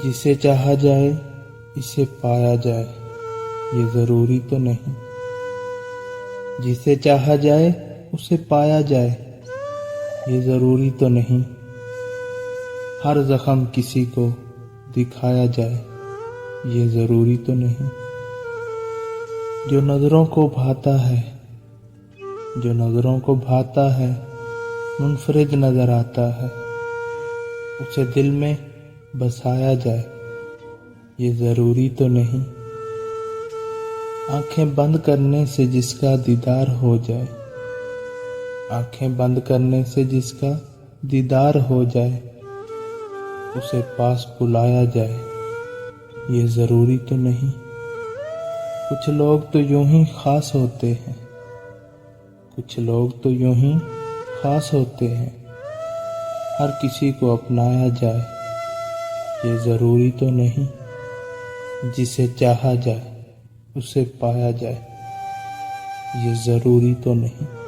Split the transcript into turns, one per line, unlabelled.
جسے چاہا جائے اسے پایا جائے یہ ضروری تو نہیں، جسے چاہا جائے اسے پایا جائے یہ ضروری تو نہیں، ہر زخم کسی کو دکھایا جائے یہ ضروری تو نہیں، جو نظروں کو بھاتا ہے جو نظروں کو بھاتا ہے منفرد نظر آتا ہے، اسے دل میں بسایا جائے یہ ضروری تو نہیں، آنکھیں بند کرنے سے جس کا دیدار ہو جائے، آنکھیں بند کرنے سے جس کا دیدار ہو جائے اسے پاس بلایا جائے یہ ضروری تو نہیں، کچھ لوگ تو یوں ہی خاص ہوتے ہیں، کچھ لوگ تو یوں ہی خاص ہوتے ہیں، ہر کسی کو اپنایا جائے یہ ضروری تو نہیں، جسے چاہا جائے اسے پایا جائے یہ ضروری تو نہیں۔